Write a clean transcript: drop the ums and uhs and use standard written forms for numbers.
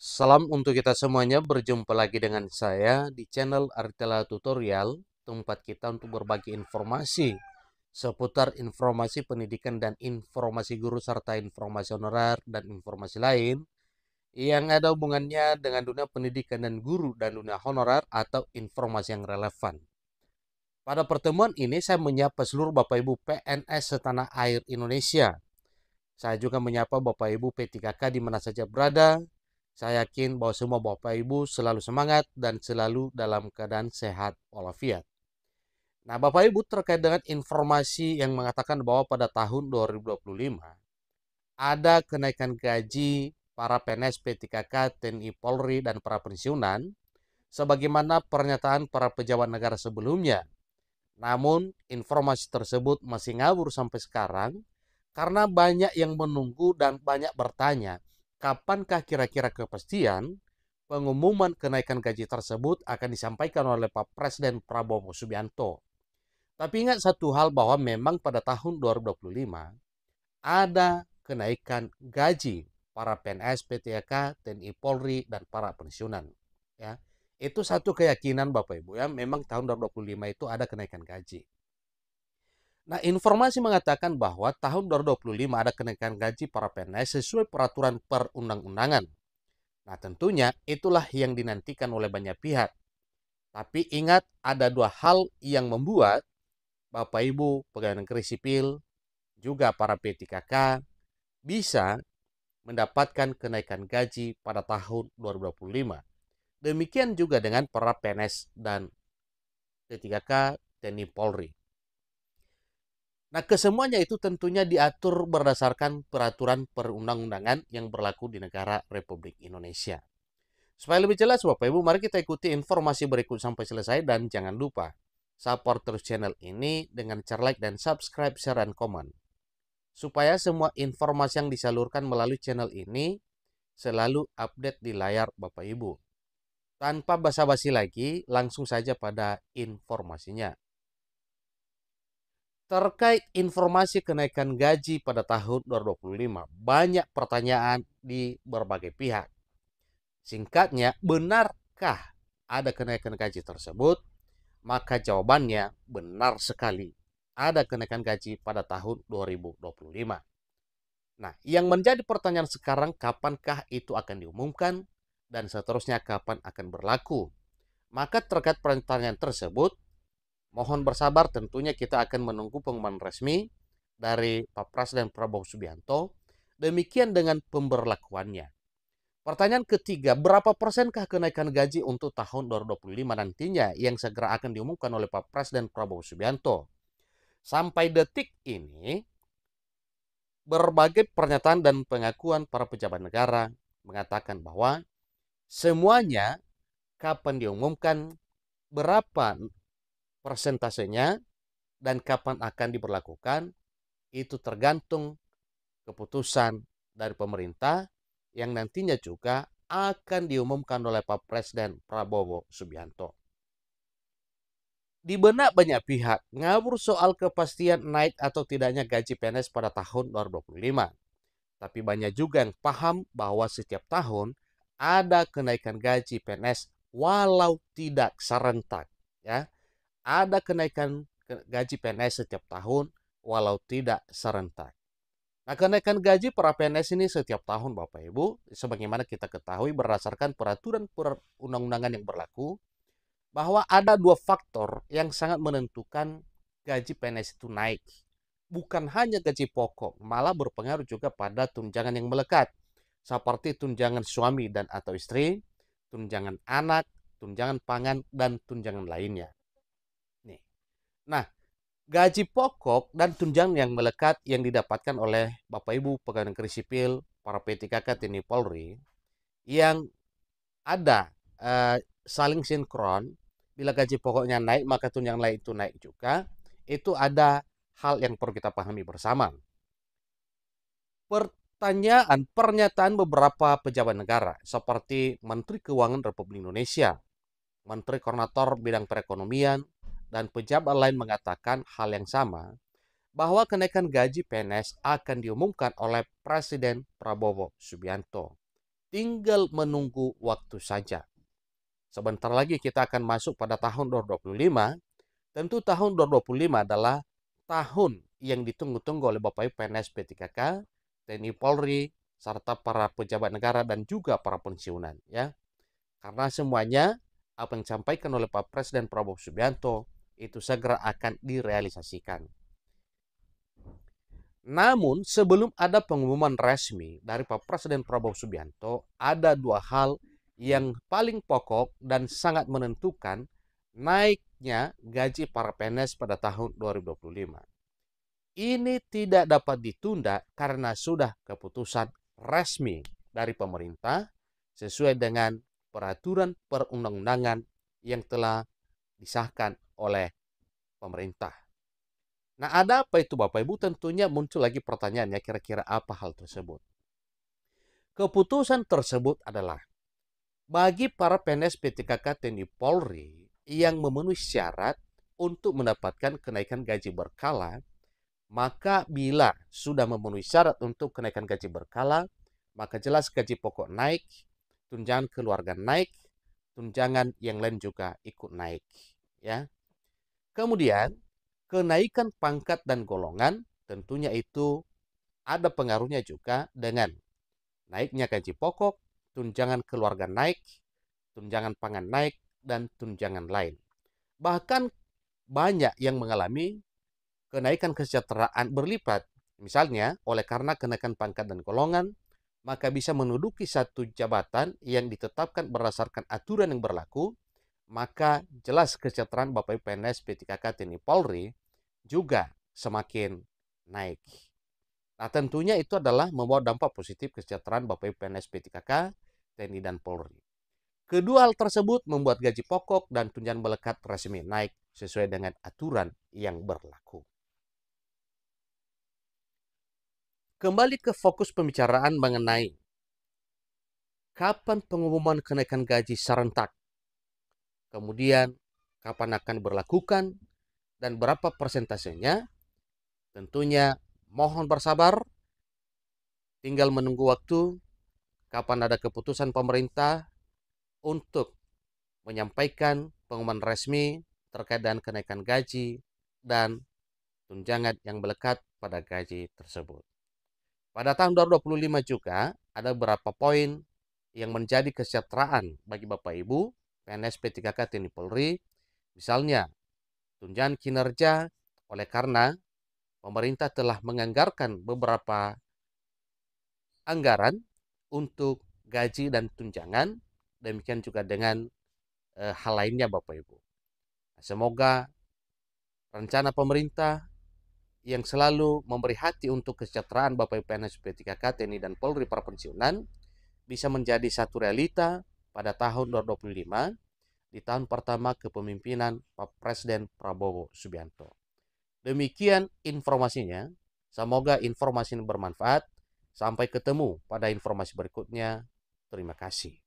Salam untuk kita semuanya, berjumpa lagi dengan saya di channel Artela Tutorial, tempat kita untuk berbagi informasi seputar informasi pendidikan dan informasi guru serta informasi honorer dan informasi lain yang ada hubungannya dengan dunia pendidikan dan guru dan dunia honorer atau informasi yang relevan. Pada pertemuan ini saya menyapa seluruh Bapak Ibu PNS setanah air Indonesia. Saya juga menyapa Bapak Ibu P3K di mana saja berada. Saya yakin bahwa semua Bapak Ibu selalu semangat dan selalu dalam keadaan sehat walafiat. Nah, Bapak Ibu, terkait dengan informasi yang mengatakan bahwa pada tahun 2025 ada kenaikan gaji para PNS P3K, TNI Polri dan para pensiunan sebagaimana pernyataan para pejabat negara sebelumnya. Namun, informasi tersebut masih ngawur sampai sekarang karena banyak yang menunggu dan banyak bertanya, kapankah kira-kira kepastian pengumuman kenaikan gaji tersebut akan disampaikan oleh Pak Presiden Prabowo Subianto. Tapi ingat satu hal bahwa memang pada tahun 2025 ada kenaikan gaji para PNS, PTK, TNI Polri, dan para pensiunan. Ya, itu satu keyakinan Bapak Ibu ya, memang tahun 2025 itu ada kenaikan gaji. Nah, informasi mengatakan bahwa tahun 2025 ada kenaikan gaji para PNS sesuai peraturan perundang-undangan. Nah, tentunya itulah yang dinantikan oleh banyak pihak. Tapi ingat, ada dua hal yang membuat Bapak Ibu pegawai negeri sipil, juga para P3K bisa mendapatkan kenaikan gaji pada tahun 2025. Demikian juga dengan para PNS dan P3K TNI Polri. Nah, kesemuanya itu tentunya diatur berdasarkan peraturan perundang-undangan yang berlaku di negara Republik Indonesia. Supaya lebih jelas Bapak Ibu, mari kita ikuti informasi berikut sampai selesai dan jangan lupa support terus channel ini dengan cara like dan subscribe, share, dan komen. Supaya semua informasi yang disalurkan melalui channel ini selalu update di layar Bapak Ibu. Tanpa basa-basi lagi, langsung saja pada informasinya. Terkait informasi kenaikan gaji pada tahun 2025, banyak pertanyaan di berbagai pihak. Singkatnya, benarkah ada kenaikan gaji tersebut? Maka jawabannya benar sekali. Ada kenaikan gaji pada tahun 2025. Nah, yang menjadi pertanyaan sekarang, kapankah itu akan diumumkan? Dan seterusnya, kapan akan berlaku? Maka terkait pertanyaan tersebut, mohon bersabar, tentunya kita akan menunggu pengumuman resmi dari Pak Presiden Prabowo Subianto. Demikian dengan pemberlakuannya. Pertanyaan ketiga, berapa persenkah kenaikan gaji untuk tahun 2025 nantinya yang segera akan diumumkan oleh Pak Presiden Prabowo Subianto? Sampai detik ini, berbagai pernyataan dan pengakuan para pejabat negara mengatakan bahwa semuanya kapan diumumkan, berapa persentasenya, dan kapan akan diberlakukan, itu tergantung keputusan dari pemerintah yang nantinya juga akan diumumkan oleh Pak Presiden Prabowo Subianto. Di benak banyak pihak, ngawur soal kepastian naik atau tidaknya gaji PNS pada tahun 2025. Tapi banyak juga yang paham bahwa setiap tahun ada kenaikan gaji PNS walau tidak serentak. Ya, ada kenaikan gaji PNS setiap tahun walau tidak serentak. Nah, kenaikan gaji para PNS ini setiap tahun Bapak Ibu, sebagaimana kita ketahui berdasarkan peraturan perundang-undangan yang berlaku, bahwa ada dua faktor yang sangat menentukan gaji PNS itu naik. Bukan hanya gaji pokok, malah berpengaruh juga pada tunjangan yang melekat, seperti tunjangan suami dan atau istri, tunjangan anak, tunjangan pangan, dan tunjangan lainnya. Nih. Nah, gaji pokok dan tunjangan yang melekat yang didapatkan oleh Bapak Ibu pegawai negeri sipil, para P3K TNI Polri, yang ada saling sinkron. Bila gaji pokoknya naik, maka tunjangan lain itu naik juga. Itu ada hal yang perlu kita pahami bersama. Pernyataan beberapa pejabat negara seperti Menteri Keuangan Republik Indonesia, Menteri Koordinator Bidang Perekonomian, dan pejabat lain mengatakan hal yang sama, bahwa kenaikan gaji PNS akan diumumkan oleh Presiden Prabowo Subianto. tinggal menunggu waktu saja. Sebentar lagi kita akan masuk pada tahun 2025. Tentu tahun 2025 adalah tahun yang ditunggu-tunggu oleh Bapak Ibu PNS P3K, TNI Polri, serta para pejabat negara dan juga para pensiunan, ya. Karena semuanya apa yang disampaikan oleh Pak Presiden Prabowo Subianto itu segera akan direalisasikan. Namun sebelum ada pengumuman resmi dari Pak Presiden Prabowo Subianto, ada dua hal yang paling pokok dan sangat menentukan naiknya gaji para PNS pada tahun 2025. Ini tidak dapat ditunda karena sudah keputusan resmi dari pemerintah sesuai dengan peraturan perundang-undangan yang telah disahkan oleh pemerintah. Nah, ada apa itu Bapak Ibu? Tentunya muncul lagi pertanyaannya, kira-kira apa hal tersebut? Keputusan tersebut adalah bagi para PNS P3K TNI Polri yang memenuhi syarat untuk mendapatkan kenaikan gaji berkala, maka bila sudah memenuhi syarat untuk kenaikan gaji berkala, maka jelas gaji pokok naik, tunjangan keluarga naik, tunjangan yang lain juga ikut naik, ya. Kemudian kenaikan pangkat dan golongan tentunya itu ada pengaruhnya juga dengan naiknya gaji pokok, tunjangan keluarga naik, tunjangan pangan naik, dan tunjangan lain. Bahkan banyak yang mengalami kenaikan kesejahteraan berlipat. Misalnya, oleh karena kenaikan pangkat dan golongan, maka bisa menduduki satu jabatan yang ditetapkan berdasarkan aturan yang berlaku, maka jelas kesejahteraan Bapak Ibu PNS P3K TNI Polri juga semakin naik. Nah, tentunya itu adalah membawa dampak positif kesejahteraan Bapak Ibu PNS P3K, TNI, dan Polri. Kedua hal tersebut membuat gaji pokok dan tunjangan melekat resmi naik sesuai dengan aturan yang berlaku. Kembali ke fokus pembicaraan mengenai kapan pengumuman kenaikan gaji serentak, kemudian kapan akan diberlakukan, dan berapa persentasenya. Tentunya mohon bersabar, tinggal menunggu waktu kapan ada keputusan pemerintah untuk menyampaikan pengumuman resmi terkait dengan kenaikan gaji dan tunjangan yang melekat pada gaji tersebut. Pada tahun 2025 juga ada beberapa poin yang menjadi kesejahteraan bagi Bapak Ibu PNS P3K TNI Polri. Misalnya tunjangan kinerja, oleh karena pemerintah telah menganggarkan beberapa anggaran untuk gaji dan tunjangan, demikian juga dengan hal lainnya Bapak Ibu. Semoga rencana pemerintah yang selalu memberi hati untuk kesejahteraan Bapak Ibu PNS P3K TNI dan Polri para pensiunan bisa menjadi satu realita pada tahun 2025 di tahun pertama kepemimpinan Pak Presiden Prabowo Subianto. Demikian informasinya. Semoga informasi ini bermanfaat. Sampai ketemu pada informasi berikutnya. Terima kasih.